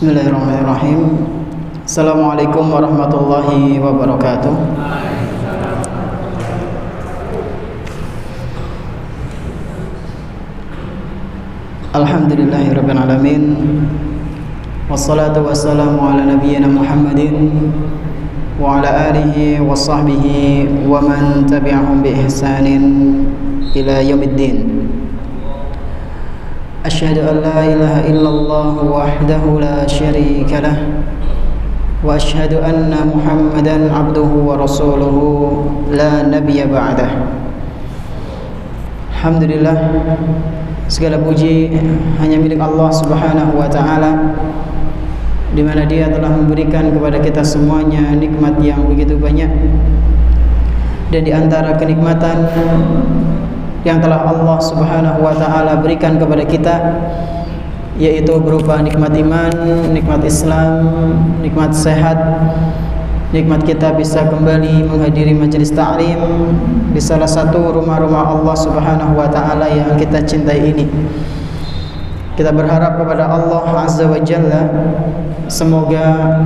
Bismillahirrahmanirrahim. Assalamualaikum warahmatullahi wabarakatuh. Alhamdulillahirabbil alamin. Wassalatu wassalamu ala nabiyyina Muhammadin wa ala alihi wa sahbihi wa man tabi'ahum bi ihsanin ila yaumiddin. Asyhadu an la ilaha illallah wahdahu la syarika lah wa asyhadu anna Muhammadan abduhu wa rasuluhu la nabiyya ba'dah. Alhamdulillah, segala puji hanya milik Allah Subhanahu wa taala, di mana Dia telah memberikan kepada kita semuanya nikmat yang begitu banyak. Dan di antara kenikmatan yang telah Allah Subhanahu wa taala berikan kepada kita, yaitu berupa nikmat iman, nikmat Islam, nikmat sehat, nikmat kita bisa kembali menghadiri majelis ta'lim di salah satu rumah-rumah Allah Subhanahu wa taala yang kita cintai ini. Kita berharap kepada Allah Azza wa Jalla, semoga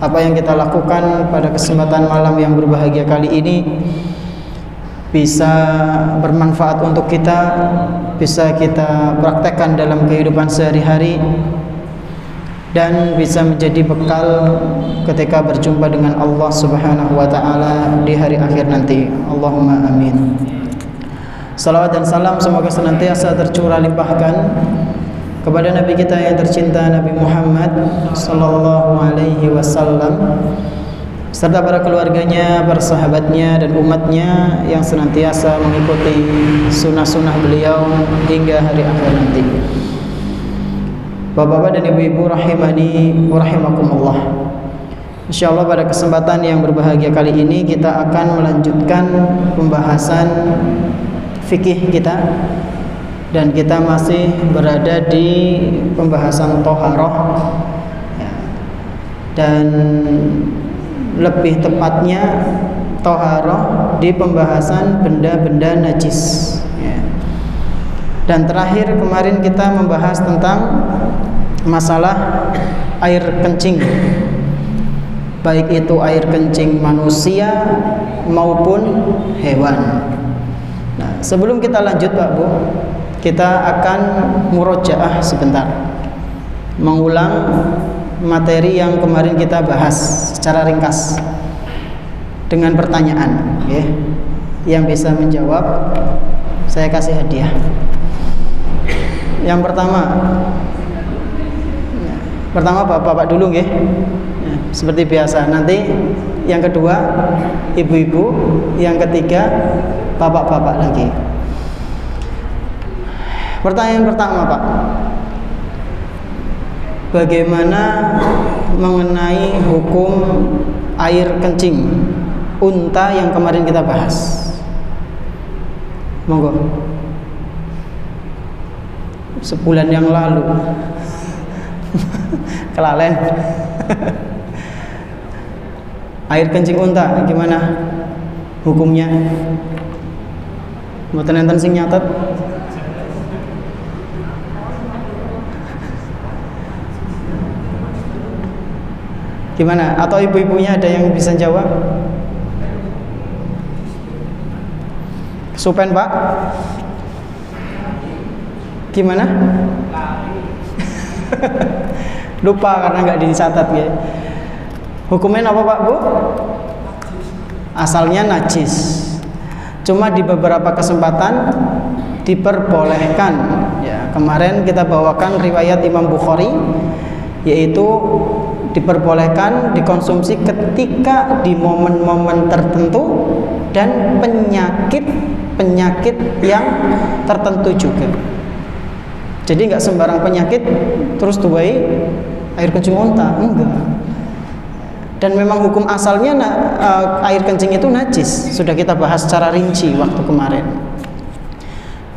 apa yang kita lakukan pada kesempatan malam yang berbahagia kali ini bisa bermanfaat untuk kita, bisa kita praktekkan dalam kehidupan sehari-hari, dan bisa menjadi bekal ketika berjumpa dengan Allah Subhanahu wa taala di hari akhir nanti. Allahumma amin. Salawat dan salam semoga senantiasa tercurah limpahkan kepada Nabi kita yang tercinta, Nabi Muhammad sallallahu alaihi wasallam, serta para keluarganya, para sahabatnya, dan umatnya yang senantiasa mengikuti sunnah-sunnah beliau hingga hari akhir nanti. Bapak-bapak dan ibu-ibu rahimani wa rahimakumullah, insyaallah pada kesempatan yang berbahagia kali ini kita akan melanjutkan pembahasan fikih kita, dan kita masih berada di pembahasan toharoh, dan lebih tepatnya toharoh di pembahasan benda-benda najis, ya. Dan terakhir kemarin kita membahas tentang masalah air kencing, baik itu air kencing manusia maupun hewan. Nah, sebelum kita lanjut Pak Bu, kita akan murojaah sebentar, mengulang materi yang kemarin kita bahas secara ringkas dengan pertanyaan, ya. Yang bisa menjawab saya kasih hadiah. Yang pertama bapak-bapak dulu, ya. Seperti biasa. Nanti yang kedua ibu-ibu, yang ketiga bapak-bapak lagi. Pertanyaan pertama, Pak, bagaimana mengenai hukum air kencing unta yang kemarin kita bahas? Monggo. Sebulan yang lalu kelalen. Air kencing unta gimana hukumnya? Mboten enten sing nyatet? Gimana? Atau ibu-ibunya ada yang bisa jawab? Kesupen Pak? Gimana? Lupa karena nggak dicatat, ya. Hukumnya apa Pak Bu? Asalnya najis. Cuma di beberapa kesempatan diperbolehkan, ya. Kemarin kita bawakan riwayat Imam Bukhari, yaitu diperbolehkan dikonsumsi ketika di momen-momen tertentu dan penyakit yang tertentu juga. Jadi nggak sembarang penyakit terus tuai air kencing unta, enggak. Dan memang hukum asalnya air kencing itu najis, sudah kita bahas secara rinci waktu kemarin.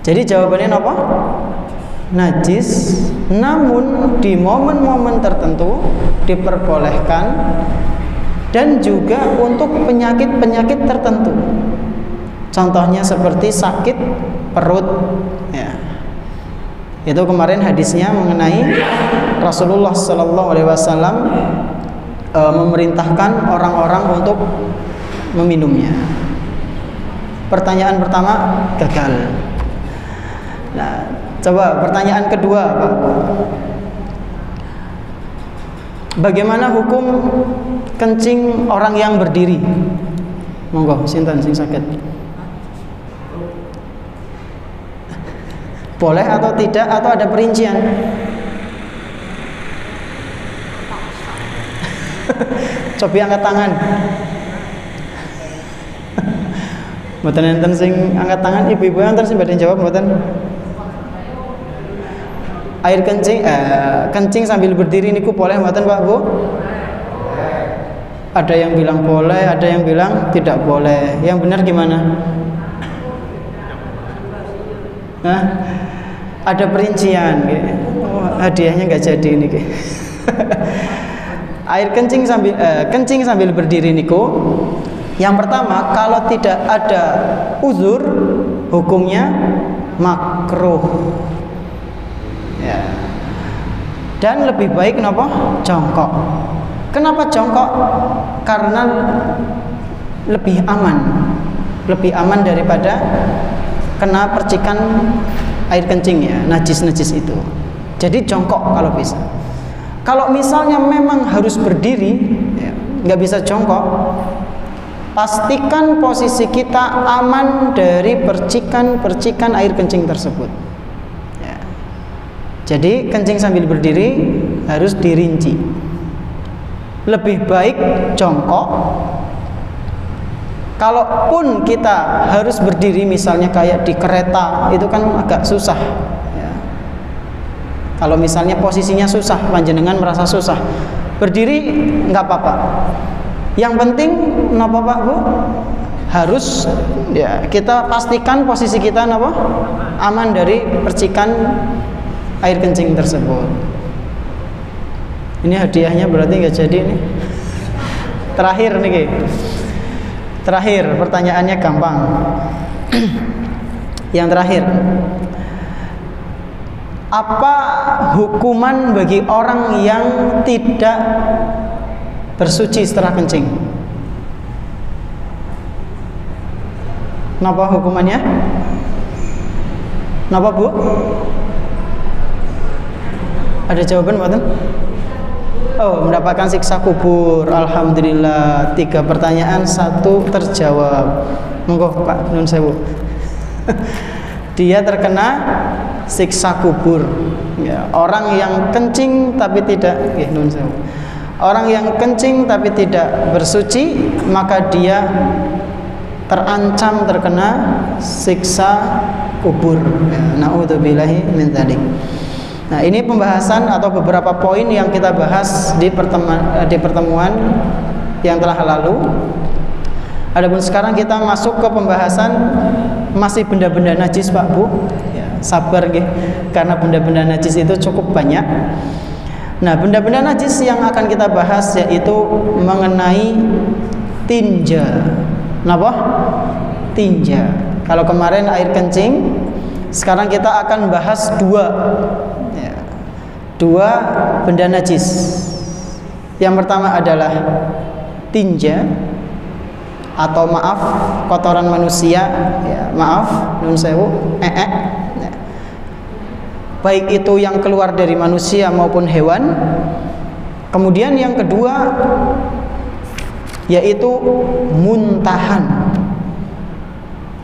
Jadi jawabannya apa? Najis, namun di momen-momen tertentu diperbolehkan, dan juga untuk penyakit-penyakit tertentu. Contohnya seperti sakit perut, ya. Itu kemarin hadisnya mengenai Rasulullah Sallallahu Alaihi Wasallam memerintahkan orang-orang untuk meminumnya. Pertanyaan pertama gagal. Nah, coba pertanyaan kedua, Pak. Bagaimana hukum kencing orang yang berdiri? Monggo, sinten sing saged? Boleh atau tidak, atau ada perincian? Coba angkat tangan. Mboten enten sing angkat tangan, ibu-ibu enten sing badhe jawab mboten? Air kencing kencing sambil berdiri niku boleh mboten Pak Bu? Ada yang bilang boleh, ada yang bilang tidak boleh. Yang benar gimana? Hah? Ada perincian. Oh, hadiahnya nggak jadi ini. Air kencing sambil berdiri niku, yang pertama kalau tidak ada uzur hukumnya makruh. Ya. Dan lebih baik kenapa? Jongkok. Kenapa jongkok? Karena lebih aman daripada kena percikan air kencing ya, najis-najis itu. Jadi jongkok kalau bisa. Kalau misalnya memang harus berdiri, ya, nggak bisa jongkok, pastikan posisi kita aman dari percikan air kencing tersebut. Ya. Jadi kencing sambil berdiri harus dirinci. Lebih baik jongkok. Kalaupun kita harus berdiri, misalnya kayak di kereta, itu kan agak susah. Ya. Kalau misalnya posisinya susah, panjenengan merasa susah, berdiri nggak apa-apa. Yang penting, napa Pak Bu? Harus ya kita pastikan posisi kita napa? Aman dari percikan air kencing tersebut. Ini hadiahnya berarti nggak jadi nih. Terakhir nih, terakhir pertanyaannya gampang. Yang terakhir, apa hukuman bagi orang yang tidak bersuci setelah kencing? Napa hukumannya? Napa Bu? Ada jawaban mboten? Oh, mendapatkan siksa kubur. Alhamdulillah, 3 pertanyaan 1 terjawab. Monggo Pak Nun Sewu. Dia terkena siksa kubur. Ya, orang yang kencing tapi tidak, Nun Sewu. Orang yang kencing tapi tidak bersuci, maka dia terancam terkena siksa kubur. Ya, naudzubillahi min dzalik. Nah, ini pembahasan atau beberapa poin yang kita bahas di pertemuan yang telah lalu. Adapun sekarang kita masuk ke pembahasan masih benda-benda najis Pak Bu. Ya, sabar nggih, karena benda-benda najis itu cukup banyak. Nah, benda-benda najis yang akan kita bahas yaitu mengenai tinja. Napa? Tinja. Kalau kemarin air kencing, sekarang kita akan bahas dua benda najis. Yang pertama adalah tinja, atau maaf, kotoran manusia, ya, maaf, nun sewu, ya. Baik itu yang keluar dari manusia maupun hewan. Kemudian yang kedua yaitu muntahan.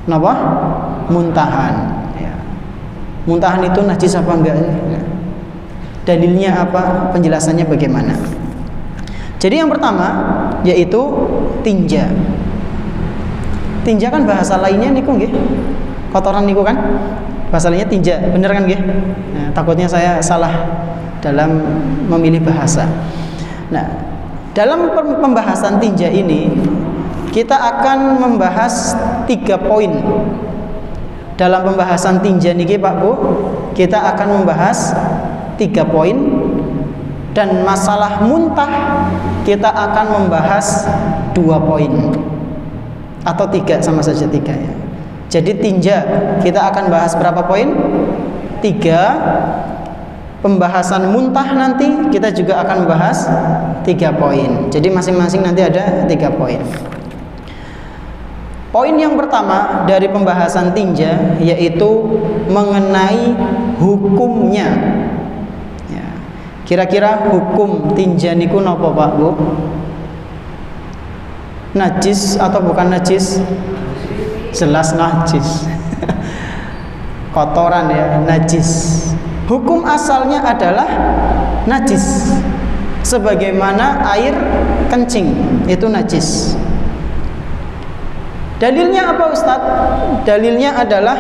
Kenapa? Muntahan. Ya. Muntahan itu najis apa enggak? Ya. Dalilnya apa? Penjelasannya bagaimana? Jadi yang pertama yaitu tinja. Tinja kan bahasa lainnya niku nggih. Kotoran niku kan? Bahasa lainnya tinja, bener kan nggih? Nah, takutnya saya salah dalam memilih bahasa. Nah, dalam pembahasan tinja ini kita akan membahas 3 poin. Dalam pembahasan tinja niki Pak Bu, kita akan membahas 3 poin, dan masalah muntah kita akan membahas 2 poin atau 3, sama saja 3 ya. Jadi tinja kita akan bahas berapa poin? 3. pembahasan muntah nanti kita juga akan membahas 3 poin. Jadi masing-masing nanti ada 3 poin. Poin yang pertama dari pembahasan tinja yaitu mengenai hukumnya. Ya. Kira-kira hukum tinja niku napa Pak Bu? Najis atau bukan najis? Jelas najis. Kotoran ya, najis. Hukum asalnya adalah najis. Sebagaimana air kencing itu najis. Dalilnya apa Ustadz? Dalilnya adalah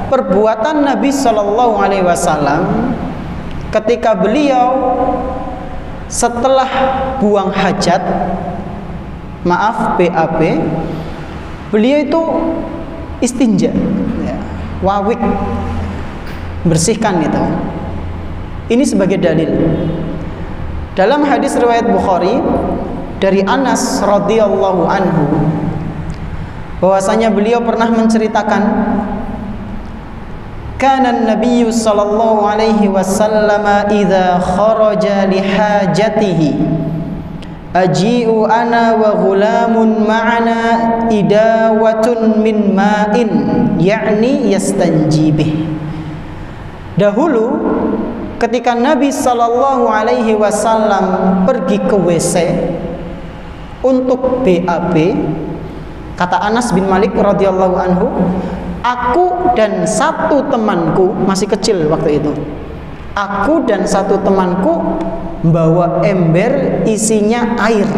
perbuatan Nabi Shallallahu Alaihi Wasallam ketika beliau setelah buang hajat, maaf BAB, beliau itu istinja, ya, wawik, bersihkan itu. Ini sebagai dalil. Dalam hadis riwayat Bukhari dari Anas radhiyallahu anhu, bahwasanya beliau pernah menceritakan kana an-nabiy sallallahu alaihi wasallam idza kharaja li hajatihi aji'u ana wa ghulamun ma'ana idawatun min ma'in yakni yastanji bih. Dahulu ketika Nabi sallallahu alaihi wasallam pergi ke WC untuk BAB, kata Anas bin Malik radhiyallahu anhu, aku dan satu temanku, masih kecil waktu itu, aku dan satu temanku membawa ember isinya air,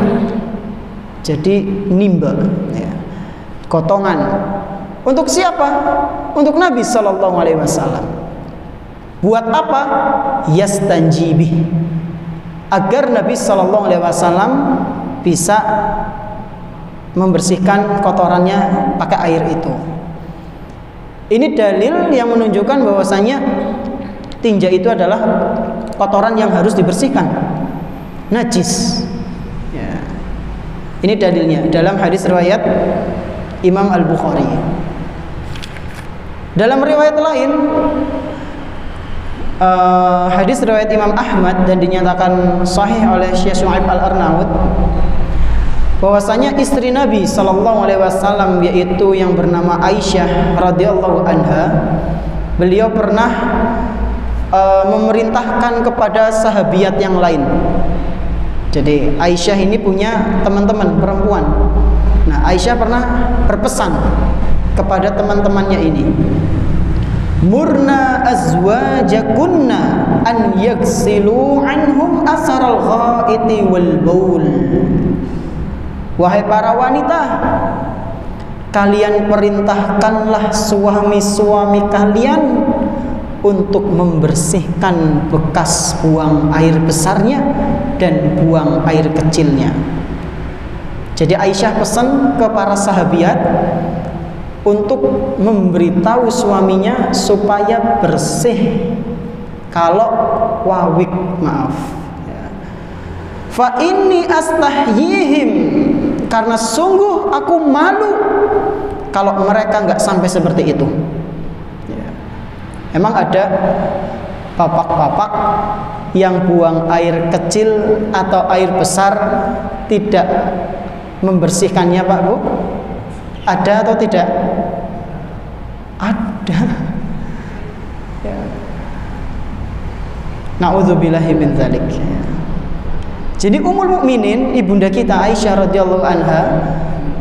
jadi nimba, ya, kotongan. Untuk siapa? Untuk Nabi Sallallahu Alaihi Wasallam. Buat apa? Yastanjibih, agar Nabi Sallallahu Alaihi Wasallam bisa membersihkan kotorannya pakai air itu. Ini dalil yang menunjukkan bahwasanya tinja itu adalah kotoran yang harus dibersihkan, najis. Ya. Ini dalilnya dalam hadis riwayat Imam Al-Bukhari. Dalam riwayat lain, hadis riwayat Imam Ahmad dan dinyatakan sahih oleh Syekh Syu'aib Al-Arnaud, bahwasanya istri Nabi Sallallahu Alaihi Wasallam yaitu yang bernama Aisyah radhiyallahu anha, beliau pernah memerintahkan kepada sahabiat yang lain. Jadi Aisyah ini punya teman-teman perempuan. Nah, Aisyah pernah berpesan kepada teman-temannya ini, murna azwajakunna an yaghsilu anhum asaral ghaiti wal baul. Wahai para wanita, kalian perintahkanlah suami-suami kalian untuk membersihkan bekas buang air besarnya dan buang air kecilnya. Jadi Aisyah pesan ke para sahabiat untuk memberitahu suaminya supaya bersih kalau wawik, maaf. Fa inni astahyihim, karena sungguh aku malu kalau mereka nggak sampai seperti itu. Emang ada bapak-bapak yang buang air kecil atau air besar tidak membersihkannya, Pak Bu? Ada atau tidak? Ada. Ya. Na'udzubillahi min dzalik. Jadi Ummul Mukminin, ibunda kita Aisyah radhiyallahu anha,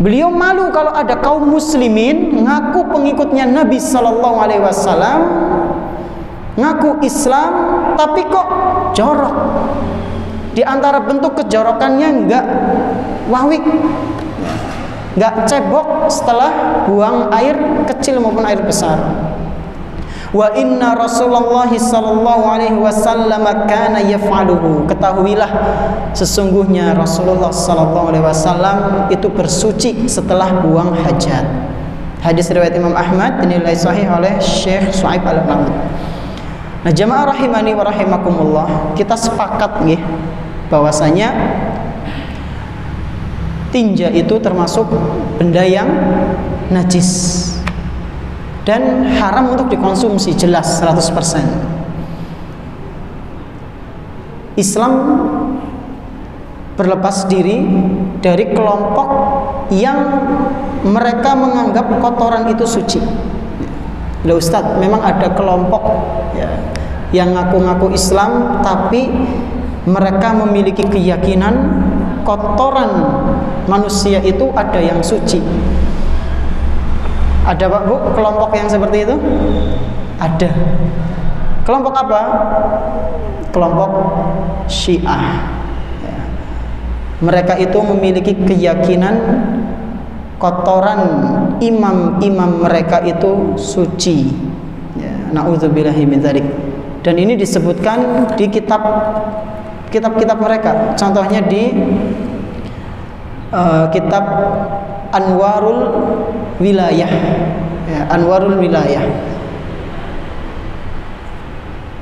beliau malu kalau ada kaum muslimin ngaku pengikutnya Nabi Sallallahu Alaihi Wasallam, ngaku Islam, tapi kok jorok. Di antara bentuk kejorokannya enggak wawik, enggak cebok setelah buang air kecil maupun air besar. Wa inna Rasulullah sallallahu alaihi wasallam kana yaf'aluhu. Ketahuilah sesungguhnya Rasulullah sallallahu alaihi wasallam itu bersuci setelah buang hajat. Hadis riwayat Imam Ahmad dinilai sahih oleh Syekh Syu'aib Al-Arnaud. Nah, jamaah rahimani wa rahimakumullah, kita sepakat nggih bahwasanya tinja itu termasuk benda yang najis dan haram untuk dikonsumsi, jelas 100%. Islam berlepas diri dari kelompok yang mereka menganggap kotoran itu suci. Loh Ustadz, memang ada kelompok ya, yang ngaku-ngaku Islam tapi mereka memiliki keyakinan kotoran manusia itu ada yang suci. Ada Pak Bu kelompok yang seperti itu? Ada. Kelompok apa? Kelompok Syiah. Ya. Mereka itu memiliki keyakinan kotoran imam-imam mereka itu suci. Ya, na'udzubillahi min dzalik. Dan ini disebutkan di kitab-kitab mereka. Contohnya di kitab Anwarul Wilayah. Ya, Anwarul Wilayah.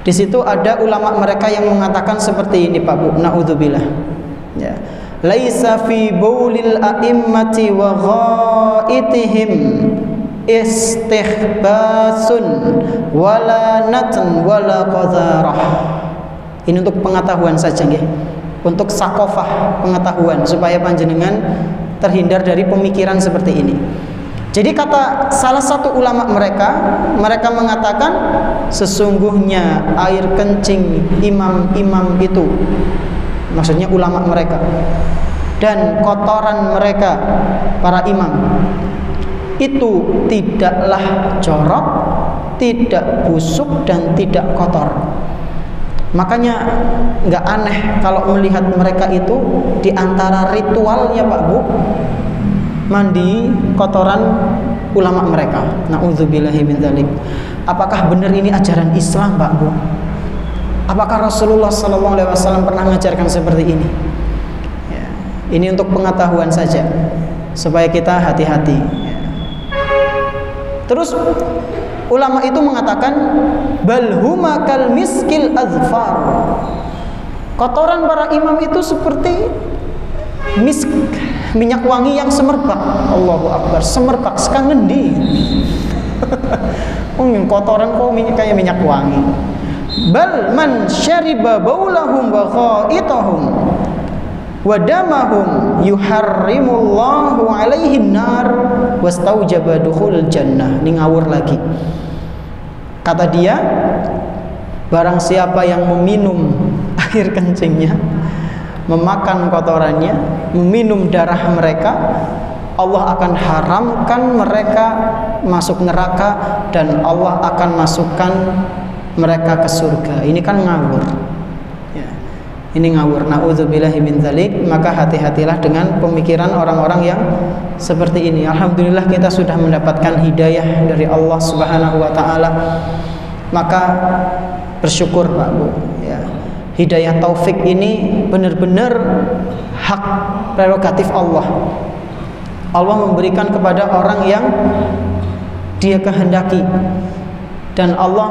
Di situ ada ulama mereka yang mengatakan seperti ini Pak Bu, na'udzubillah. Ya. Laisa fi baulil a'immati wa ghaitihim istihbasun wala natn wala qadharah. Ini untuk pengetahuan saja nggih. Untuk sakofah pengetahuan supaya panjenengan terhindar dari pemikiran seperti ini. Jadi kata salah satu ulama mereka mengatakan sesungguhnya air kencing imam-imam itu, maksudnya ulama mereka, dan kotoran mereka para imam itu tidaklah jorok, tidak busuk dan tidak kotor. Makanya nggak aneh kalau melihat mereka itu di antara ritualnya Pak Bu, mandi kotoran ulama mereka. Na'udzubillahi min dzalik. Apakah benar ini ajaran Islam Pak Bu? Apakah Rasulullah SAW pernah mengajarkan seperti ini? Ya, ini untuk pengetahuan saja supaya kita hati-hati. Ya. Terus ulama itu mengatakan bal huma kal miskil azfar. Kotoran para imam itu seperti misk, minyak wangi yang semerbak. Allahu Akbar, semerbak sekang ngendi. Kotoran kok kayak minyak wangi. Bal man syariba baulahum wa ghaitahum wa damahum yuharrimullahu alaihin nar wastaujaba dukhul jannah. Ini ngawur lagi. Kata dia, barang siapa yang meminum air kencingnya, memakan kotorannya, meminum darah mereka, Allah akan haramkan mereka masuk neraka dan Allah akan masukkan mereka ke surga. Ini kan ngawur ya. Ini ngawur, na'udzubillahi min dzalik. Maka hati-hatilah dengan pemikiran orang-orang yang seperti ini. Alhamdulillah kita sudah mendapatkan hidayah dari Allah Subhanahu wa ta'ala. Maka bersyukur Pak Bu ya. Hidayah taufik ini benar-benar hak prerogatif Allah. Allah memberikan kepada orang yang Dia kehendaki. Dan Allah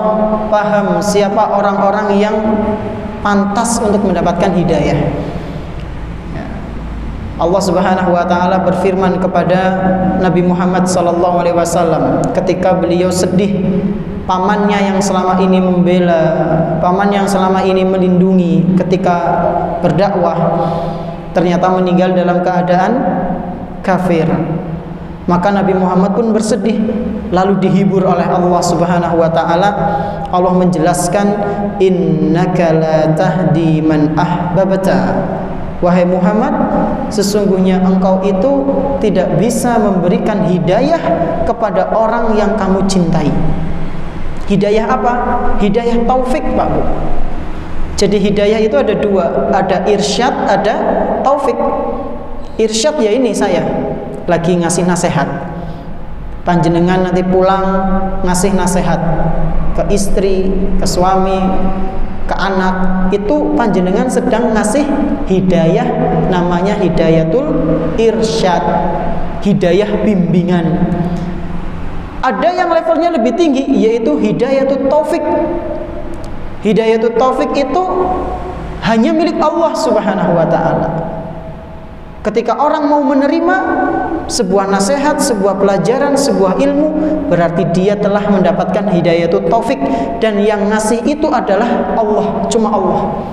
paham siapa orang-orang yang pantas untuk mendapatkan hidayah. Allah Subhanahu wa taala berfirman kepada Nabi Muhammad sallallahu alaihi wasallam ketika beliau sedih, pamannya yang selama ini membela, paman yang selama ini melindungi ketika berdakwah ternyata meninggal dalam keadaan kafir. Maka Nabi Muhammad pun bersedih, lalu dihibur oleh Allah Subhanahu wa taala. Allah menjelaskan, innaka la tahdi man ahbabta. Wahai Muhammad, sesungguhnya engkau itu tidak bisa memberikan hidayah kepada orang yang kamu cintai. Hidayah apa? Hidayah taufik Pak Bu. Jadi hidayah itu ada dua, ada irsyad, ada taufik. Irsyad ya ini saya lagi ngasih nasihat, panjenengan nanti pulang ngasih nasihat ke istri, ke suami, ke anak, itu panjenengan sedang ngasih hidayah, namanya hidayatul irsyad, hidayah bimbingan. Ada yang levelnya lebih tinggi, yaitu hidayatul taufik. Hidayatul taufik itu hanya milik Allah Subhanahu wa ta'ala. Ketika orang mau menerima sebuah nasihat, sebuah pelajaran, sebuah ilmu, berarti dia telah mendapatkan hidayatul taufik, dan yang ngasih itu adalah Allah, cuma Allah.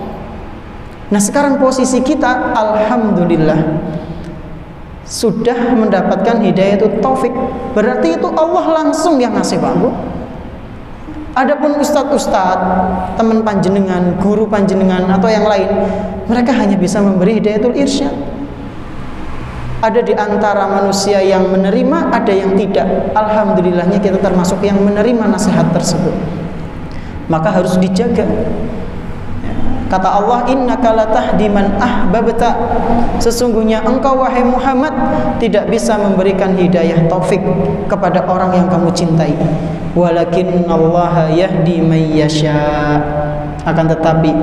Nah sekarang posisi kita alhamdulillah sudah mendapatkan hidayatul taufik, berarti itu Allah langsung yang ngasih Pak Bu. Adapun ustadz-ustadz, teman panjenengan, guru panjenengan atau yang lain, mereka hanya bisa memberi hidayatul irsyad. Ada di antara manusia yang menerima, ada yang tidak. Alhamdulillahnya kita termasuk yang menerima nasihat tersebut. Maka harus dijaga. Kata Allah, innaka latahdi man ahbabta. Sesungguhnya engkau wahai Muhammad tidak bisa memberikan hidayah taufik kepada orang yang kamu cintai. Walakinnallaha yahdi man yasha. Akan tetapi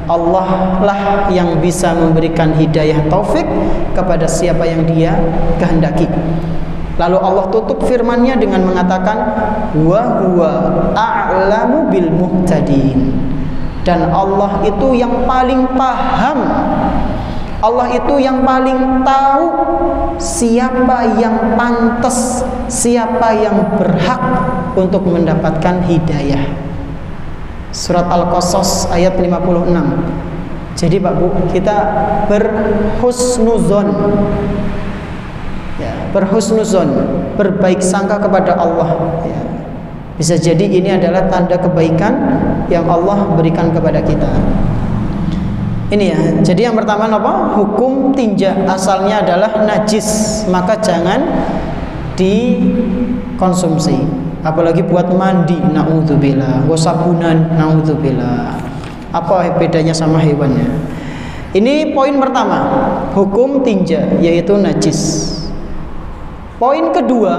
Allah lah yang bisa memberikan hidayah taufik kepada siapa yang Dia kehendaki. Lalu Allah tutup firman-Nya dengan mengatakan wa huwa a'lamu bil muhtadin. Dan Allah itu yang paling paham, Allah itu yang paling tahu siapa yang pantas, siapa yang berhak untuk mendapatkan hidayah. Surat Al-Qasas ayat 56. Jadi Pak Bu, kita berhusnuzon, ya, berhusnuzon, berbaik sangka kepada Allah, ya. Bisa jadi ini adalah tanda kebaikan yang Allah berikan kepada kita. Ini ya. Jadi yang pertama apa? Hukum tinja asalnya adalah najis, maka jangan dikonsumsi. Apalagi buat mandi, naudzubillah. Gak sabunan, naudzubillah. Apa bedanya sama hewannya? Ini poin pertama, hukum tinja, yaitu najis. Poin kedua,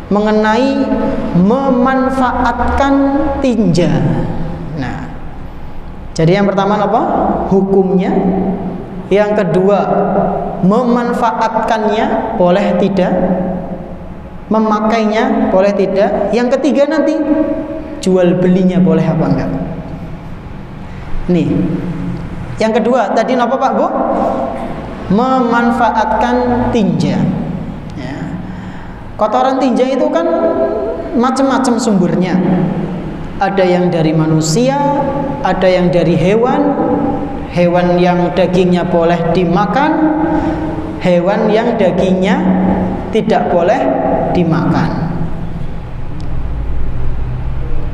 mengenai memanfaatkan tinja. Nah, jadi yang pertama apa? Hukumnya. Yang kedua, memanfaatkannya boleh tidak? Memakainya boleh tidak? Yang ketiga nanti jual belinya boleh apa enggak? Nih. Yang kedua, tadi apa Pak Bu? Memanfaatkan tinja. Kotoran tinja itu kan macam-macam sumbernya. Ada yang dari manusia, ada yang dari hewan. Hewan yang dagingnya boleh dimakan, hewan yang dagingnya tidak boleh dimakan.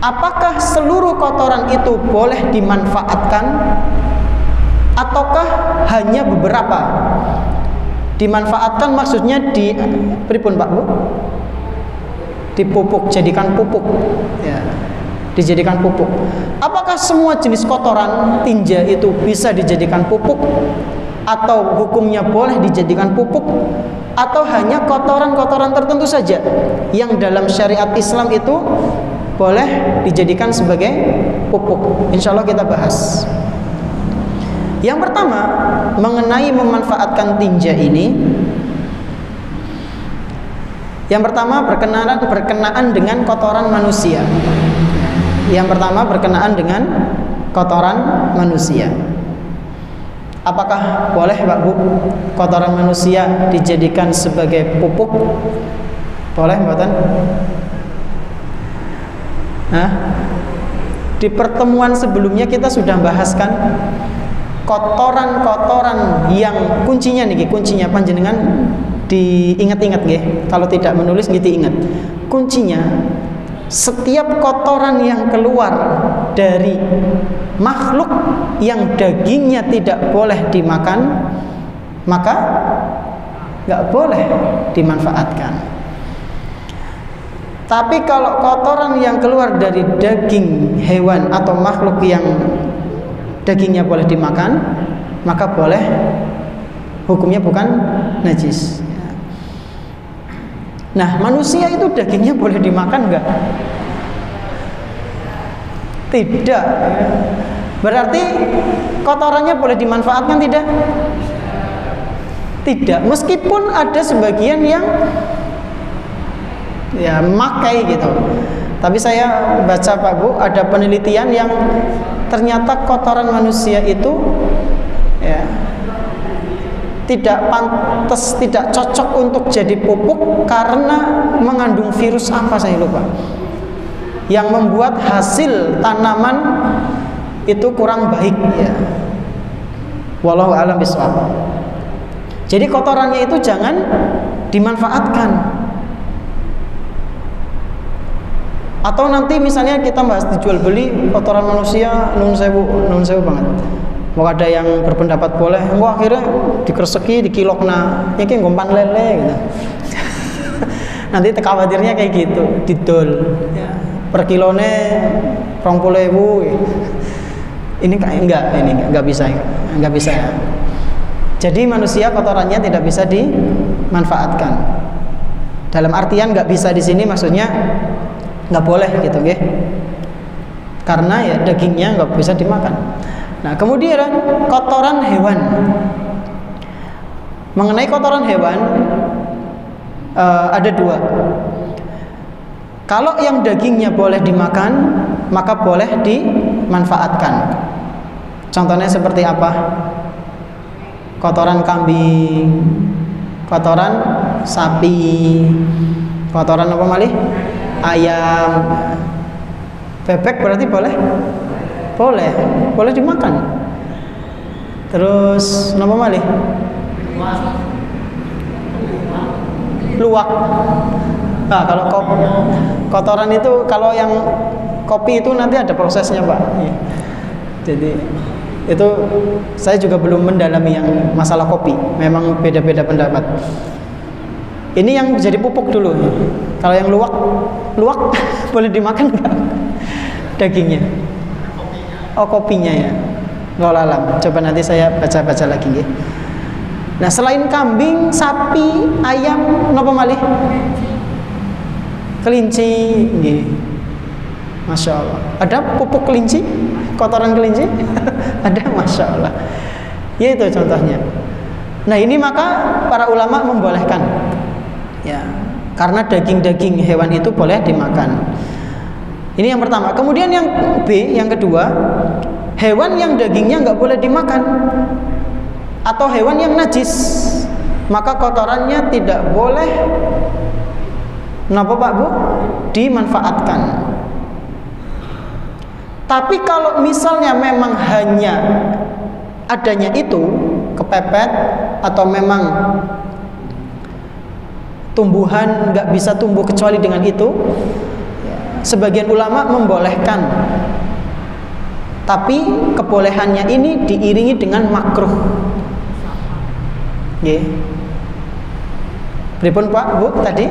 Apakah seluruh kotoran itu boleh dimanfaatkan ataukah hanya beberapa? Dimanfaatkan maksudnya di pripun Pak Bu? Dipupuk, jadikan pupuk, ya, dijadikan pupuk. Apakah semua jenis kotoran tinja itu bisa dijadikan pupuk? Atau hukumnya boleh dijadikan pupuk? Atau hanya kotoran-kotoran tertentu saja yang dalam syariat Islam itu boleh dijadikan sebagai pupuk? Insya Allah kita bahas. Yang pertama, mengenai memanfaatkan tinja ini, yang pertama berkenaan dengan kotoran manusia. Yang pertama berkenaan dengan kotoran manusia. Apakah boleh Pak Bu kotoran manusia dijadikan sebagai pupuk? Boleh mboten? Di pertemuan sebelumnya kita sudah bahaskan kotoran-kotoran yang kuncinya panjenengan diingat-ingat nggih. Kalau tidak menulis gitu ingat. Kuncinya setiap kotoran yang keluar dari makhluk yang dagingnya tidak boleh dimakan, maka nggak boleh dimanfaatkan. Tapi kalau kotoran yang keluar dari daging hewan atau makhluk yang dagingnya boleh dimakan, maka boleh, hukumnya bukan najis. Nah, manusia itu dagingnya boleh dimakan enggak? Tidak. Berarti kotorannya boleh dimanfaatkan tidak? Tidak. Meskipun ada sebagian yang ya makai gitu. Tapi saya baca Pak Bu, ada penelitian yang ternyata kotoran manusia itu ya tidak pantas, tidak cocok untuk jadi pupuk karena mengandung virus apa saya lupa, yang membuat hasil tanaman itu kurang baik ya. Wallahu a'lam bishawab. Jadi kotorannya itu jangan dimanfaatkan. Atau nanti misalnya kita bahas dijual beli kotoran manusia, nun sewu banget. Mau ada yang berpendapat boleh, engko akhirnya dikerseki, dikilokna, iki ngompan lele gitu. Nanti khawatirnya kayak gitu, didol. Ya. Per kilone 20.000. Ini enggak bisa ya. Jadi manusia kotorannya tidak bisa dimanfaatkan. Dalam artian enggak bisa di sini maksudnya enggak boleh gitu, nggih. Karena ya dagingnya enggak bisa dimakan. Nah, kemudian kotoran hewan. Mengenai kotoran hewan ada dua. Kalau yang dagingnya boleh dimakan, maka boleh dimanfaatkan. Contohnya seperti apa? Kotoran kambing, kotoran sapi, kotoran apa malih? Ayam. Bebek berarti boleh? Boleh dimakan. Terus apa malih? Luwak. Nah, kalau kotoran itu, kalau yang kopi itu nanti ada prosesnya, Pak. Jadi itu saya juga belum mendalami yang masalah kopi. Memang beda-beda pendapat. Ini yang jadi pupuk dulu. Kalau yang luwak boleh dimakan nggak? Dagingnya? Oh, kopinya ya. Wallahu alam. Coba nanti saya baca-baca lagi ya. Nah, selain kambing, sapi, ayam, napa malih? Kelinci, nggih. Masya Allah. Ada pupuk kelinci? Kotoran kelinci? Ada, Masya Allah. Ya itu contohnya. Nah, ini maka para ulama membolehkan. Ya, karena daging-daging hewan itu boleh dimakan. Ini yang pertama. Kemudian yang B, yang kedua, hewan yang dagingnya nggak boleh dimakan atau hewan yang najis, maka kotorannya tidak boleh, kenapa Pak Bu? Dimanfaatkan. Tapi kalau misalnya memang hanya adanya itu, kepepet atau memang tumbuhan nggak bisa tumbuh kecuali dengan itu, sebagian ulama membolehkan. Tapi kebolehannya ini diiringi dengan makruh. Nggih. Pripun Pak, Bu tadi?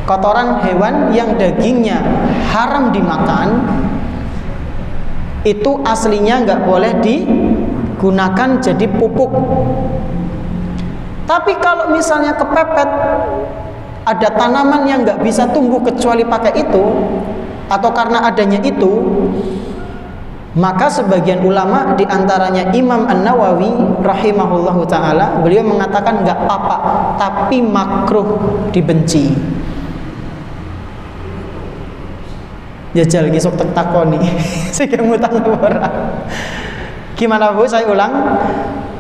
Kotoran hewan yang dagingnya haram dimakan itu aslinya nggak boleh digunakan jadi pupuk. Tapi kalau misalnya kepepet, ada tanaman yang nggak bisa tumbuh kecuali pakai itu, atau karena adanya itu, maka sebagian ulama diantaranya Imam An-Nawawi rahimahullahu ta'ala, beliau mengatakan nggak apa-apa, tapi makruh, dibenci. Jajal gisok takoni sehingga ngutang ora. Gimana Bu? Saya ulang.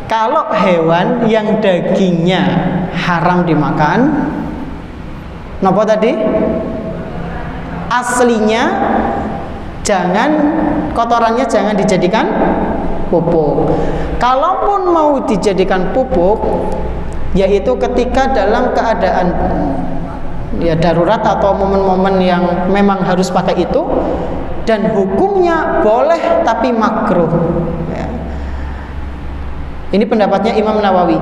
Kalau hewan yang dagingnya haram dimakan, napa tadi? Aslinya kotorannya jangan dijadikan pupuk. Kalaupun mau dijadikan pupuk, yaitu ketika dalam keadaan ya darurat atau momen-momen yang memang harus pakai itu, dan hukumnya boleh tapi makruh. Ya. Ini pendapatnya Imam Nawawi.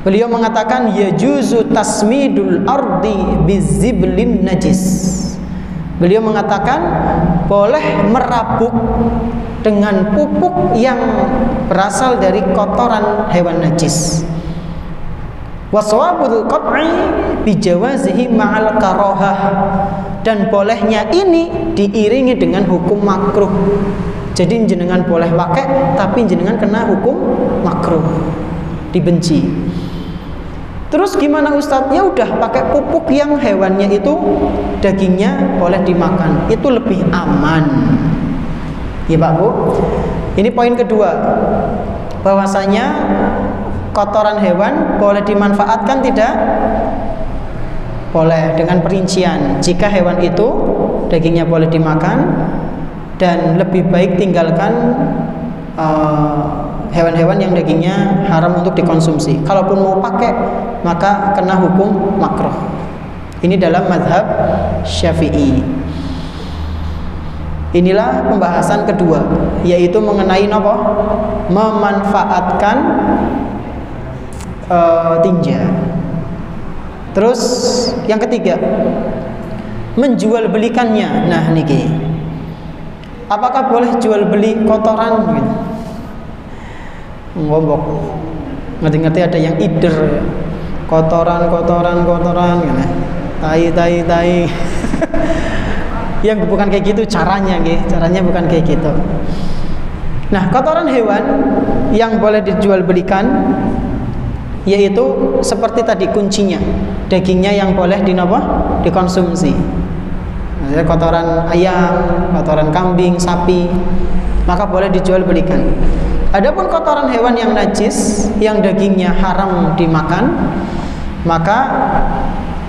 Beliau mengatakan yajuzu tasmidul ardi biziblin najis. Beliau mengatakan boleh merabuk dengan pupuk yang berasal dari kotoran hewan najis. Waswabul qat'i bijawazihi ma'al karahah, dan bolehnya ini diiringi dengan hukum makruh. Jadi jenengan boleh pakai, tapi jenengan kena hukum makruh, dibenci. Terus gimana Ustadz? Ya udah pakai pupuk yang hewannya itu dagingnya boleh dimakan, itu lebih aman. Ya Pak Bu. Ini poin kedua, bahwasanya kotoran hewan boleh dimanfaatkan tidak? Boleh, dengan perincian. Jika hewan itu dagingnya boleh dimakan, dan lebih baik tinggalkan hewan-hewan yang dagingnya haram untuk dikonsumsi. Kalaupun mau pakai, maka kena hukum makruh. Ini dalam mazhab Syafi'i. Inilah pembahasan kedua, yaitu mengenai apa? Memanfaatkan tinja. Terus yang ketiga, menjual belikannya. Nah niki, apakah boleh jual beli kotoran? Ngombok, ngerti-ngerti ada yang ider, kotoran, gitu. Tai. Yang bukan kayak gitu caranya, caranya bukan kayak gitu. Nah, kotoran hewan yang boleh dijual belikan yaitu seperti tadi kuncinya, dagingnya yang boleh dikonsumsi. Nah, kotoran ayam, kotoran kambing, sapi, maka boleh dijual belikan. Adapun kotoran hewan yang najis, yang dagingnya haram dimakan, maka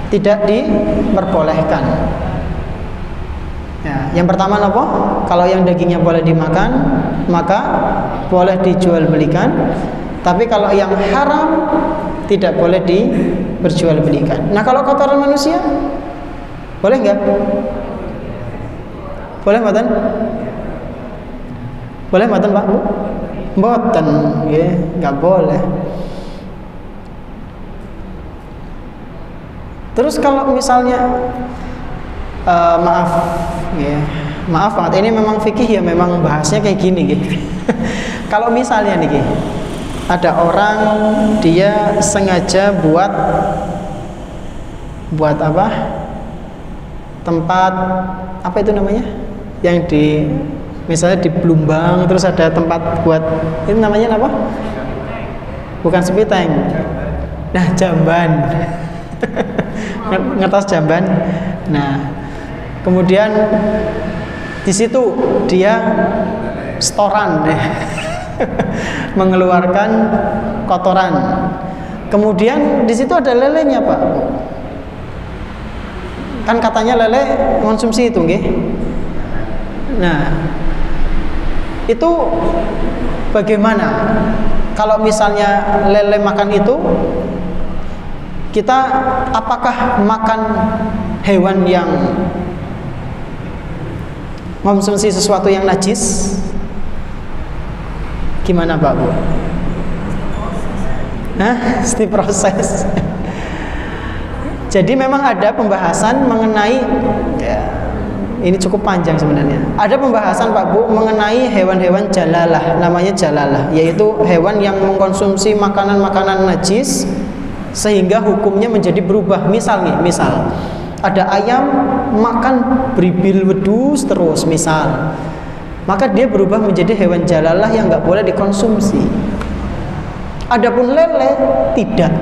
tidak diperbolehkan. Ya, yang pertama apa? Kalau yang dagingnya boleh dimakan, maka boleh dijual belikan. Tapi kalau yang haram tidak boleh diperjualbelikan. Nah, kalau kotoran manusia boleh nggak? Boleh mboten? Boleh mboten Pak Bu? Mboten, ya, nggak boleh. Terus kalau misalnya maaf, ya, maaf banget. Ini memang fikih ya, memang bahasnya kayak gini, gitu. Kalau misalnya nih, ada orang dia sengaja buat apa? Tempat apa itu namanya? Yang di misalnya di Blumbang terus ada tempat buat itu namanya apa? Bukan sepiteng. Nah, jamban. Ngetos jamban. Nah, kemudian di situ dia setoran mengeluarkan kotoran. Kemudian di situ ada lelenya, Pak. Kan katanya lele konsumsi itu, nggih. Nah, itu bagaimana? Kalau misalnya lele makan itu, kita apakah makan hewan yang mengonsumsi sesuatu yang najis? Gimana Pak Bu? Mesti proses. Jadi memang ada pembahasan mengenai, ya, ini cukup panjang sebenarnya. Ada pembahasan Pak Bu mengenai hewan-hewan jalalah, namanya jalalah, yaitu hewan yang mengkonsumsi makanan-makanan najis sehingga hukumnya menjadi berubah. Misal ada ayam makan beribil wedus terus, misal, maka dia berubah menjadi hewan jalalah yang nggak boleh dikonsumsi. Adapun lele tidak,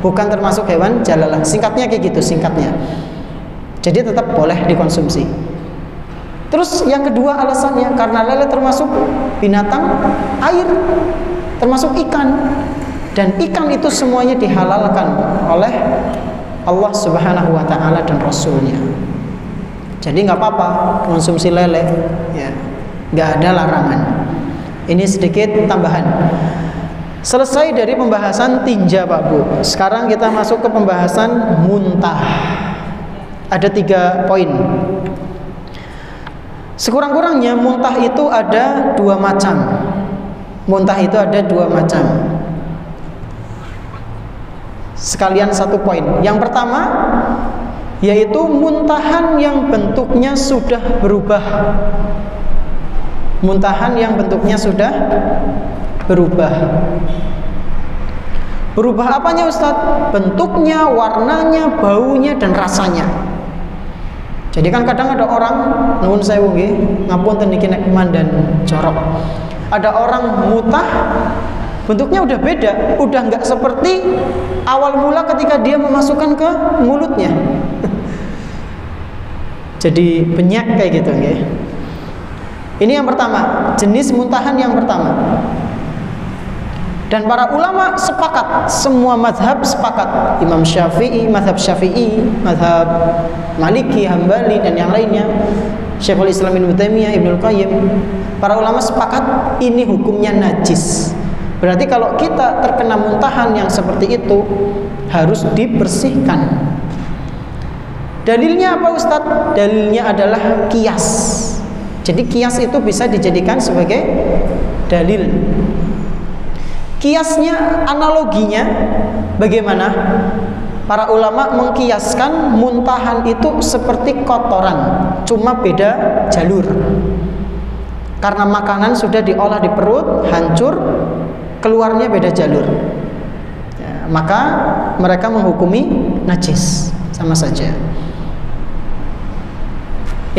bukan termasuk hewan jalalah. Singkatnya kayak gitu, singkatnya. Jadi tetap boleh dikonsumsi. Terus yang kedua alasannya karena lele termasuk binatang air, termasuk ikan, dan ikan itu semuanya dihalalkan oleh Allah Subhanahu wa Ta'ala dan Rasulnya. Jadi nggak apa-apa konsumsi lele, ya, nggak ada larangan. Ini sedikit tambahan. Selesai dari pembahasan tinja Pak Bu. Sekarang kita masuk ke pembahasan muntah. Ada 3 poin. Sekurang-kurangnya muntah itu ada 2 macam. Muntah itu ada 2 macam. Sekalian 1 poin. Yang pertama yaitu muntahan yang bentuknya sudah berubah. Muntahan yang bentuknya sudah berubah. Berubah apanya Ustadz? Bentuknya, warnanya, baunya, dan rasanya. Jadi kan kadang ada orang, nuwun sewu nggih, ngapunten niki nek mandan jorok. Ada orang mutah, bentuknya udah beda, udah nggak seperti awal mula ketika dia memasukkan ke mulutnya. Jadi banyak kayak gitu nggih. Ini yang pertama, jenis muntahan yang pertama. Dan para ulama sepakat, semua mazhab sepakat, Imam Syafi'i, mazhab Syafi'i, mazhab Maliki, Hambali, dan yang lainnya, Syekhul Islam Ibnu Taimiyah, Ibnu Qayyim, para ulama sepakat ini hukumnya najis. Berarti kalau kita terkena muntahan yang seperti itu harus dibersihkan. Dalilnya apa Ustadz? Dalilnya adalah qiyas. Jadi qiyas itu bisa dijadikan sebagai dalil. Qiyasnya, analoginya bagaimana? Para ulama mengkiaskan muntahan itu seperti kotoran, cuma beda jalur. Karena makanan sudah diolah di perut, hancur, keluarnya beda jalur. Ya, maka mereka menghukumi najis, sama saja.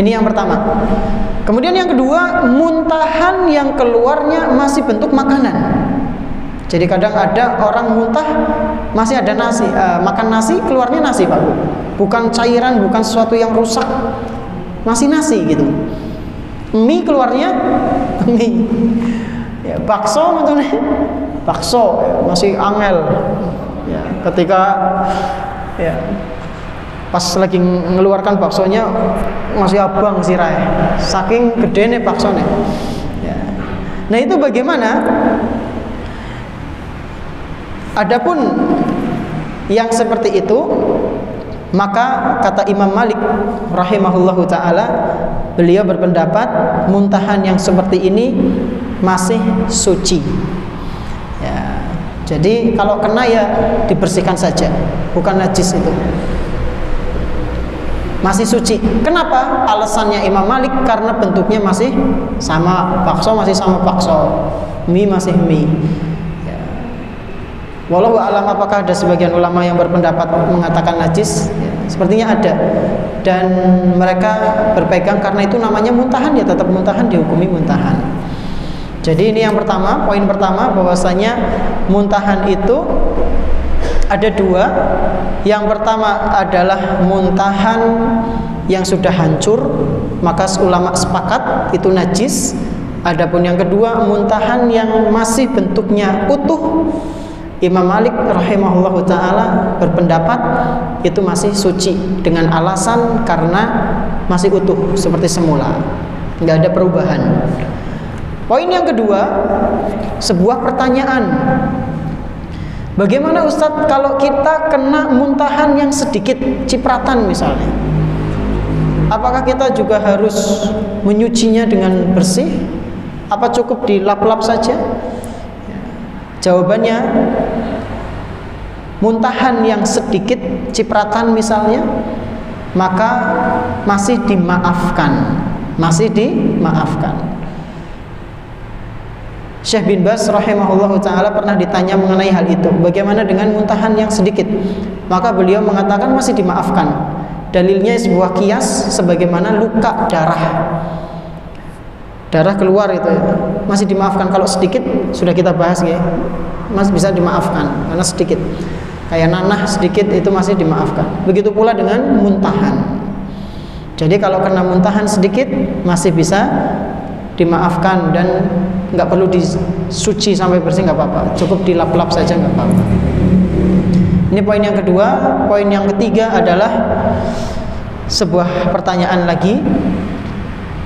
Ini yang pertama. Kemudian yang kedua, muntahan yang keluarnya masih bentuk makanan. Jadi kadang ada orang muntah masih ada nasi, makan nasi keluarnya nasi Pak Bu, bukan cairan, bukan sesuatu yang rusak, masih nasi gitu. Mie keluarnya mie, ya, bakso maksudnya bakso ya, masih angel. Ya, ketika ya pas lagi mengeluarkan baksonya masih abang sirai, saking gedene baksonya. Ya. Nah itu bagaimana? Adapun yang seperti itu, maka kata Imam Malik rahimahullahu taala, beliau berpendapat muntahan yang seperti ini masih suci. Ya, jadi kalau kena ya dibersihkan saja, bukan najis itu. Masih suci. Kenapa? Alasannya Imam Malik karena bentuknya masih sama, bakso masih sama bakso, mie masih mie. Wallahu a'lam, apakah ada sebagian ulama yang berpendapat mengatakan najis? Ya, sepertinya ada. Dan mereka berpegang karena itu namanya muntahan, ya tetap muntahan, dihukumi muntahan. Jadi ini yang pertama, poin pertama, bahwasanya muntahan itu ada dua. Yang pertama adalah muntahan yang sudah hancur, maka ulama sepakat itu najis. Adapun yang kedua, muntahan yang masih bentuknya utuh, Imam Malik rahimahullahu taala berpendapat itu masih suci dengan alasan karena masih utuh seperti semula, nggak ada perubahan. Poin yang kedua, sebuah pertanyaan. Bagaimana Ustadz kalau kita kena muntahan yang sedikit, cipratan misalnya? Apakah kita juga harus menyucinya dengan bersih? Apa cukup dilap-lap saja? Jawabannya, muntahan yang sedikit, cipratan misalnya, maka masih dimaafkan. Masih dimaafkan. Syekh bin Baz rahimahullahu ta'ala pernah ditanya mengenai hal itu, bagaimana dengan muntahan yang sedikit? Maka beliau mengatakan masih dimaafkan. Dalilnya sebuah kias, sebagaimana luka darah keluar itu ya, masih dimaafkan. Kalau sedikit sudah kita bahas ya, masih bisa dimaafkan karena sedikit. Kayak nanah sedikit itu masih dimaafkan. Begitu pula dengan muntahan. Jadi kalau kena muntahan sedikit masih bisa dimaafkan dan nggak perlu disuci sampai bersih, nggak apa-apa. Cukup dilap-lap saja nggak apa-apa. Ini poin yang kedua. Poin yang ketiga adalah sebuah pertanyaan lagi.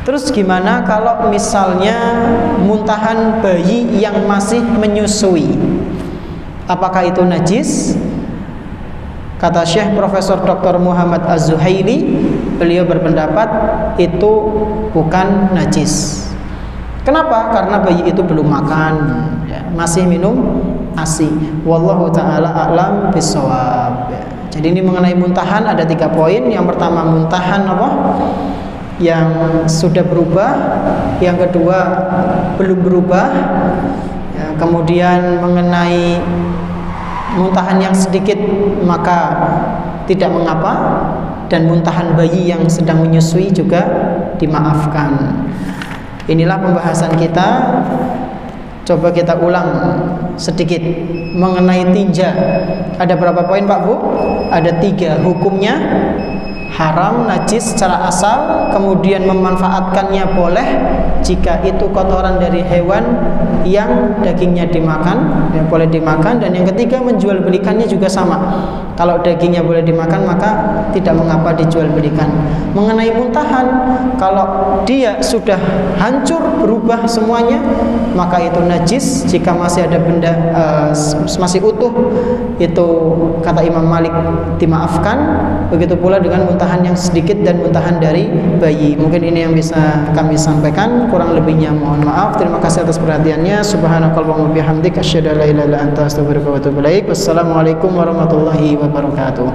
Terus gimana kalau misalnya muntahan bayi yang masih menyusui? Apakah itu najis? Kata Syekh Profesor Dr. Muhammad Az-Zuhaili, beliau berpendapat itu bukan najis. Kenapa? Karena bayi itu belum makan, ya, masih minum ASI. Wallahu ta'ala a'lam bishawab. Ya. Jadi ini mengenai muntahan ada 3 poin. Yang pertama, muntahan apa? Yang sudah berubah. Yang kedua, belum berubah. Ya, kemudian mengenai muntahan yang sedikit maka tidak mengapa, dan muntahan bayi yang sedang menyusui juga dimaafkan. Inilah pembahasan kita. Coba kita ulang sedikit mengenai tinja. Ada berapa poin Pak Bu? Ada 3. Hukumnya haram, najis secara asal, kemudian memanfaatkannya boleh jika itu kotoran dari hewan yang dagingnya dimakan, yang boleh dimakan, dan yang ketiga menjual belikannya juga sama, Kalau dagingnya boleh dimakan maka tidak mengapa dijual belikan. Mengenai muntahan, kalau dia sudah hancur berubah semuanya maka itu najis. Jika masih ada benda masih utuh, itu kata Imam Malik dimaafkan. Begitu pula dengan muntahan yang sedikit dan muntahan dari bayi. Mungkin ini yang bisa kami sampaikan, kurang lebihnya mohon maaf. Terima kasih atas perhatiannya. Subhanakallahumma bihamdika asyhadu an la ilaha illa anta astaghfiruka wa atubu ilaik. Wassalamualaikum warahmatullahi wabarakatuh.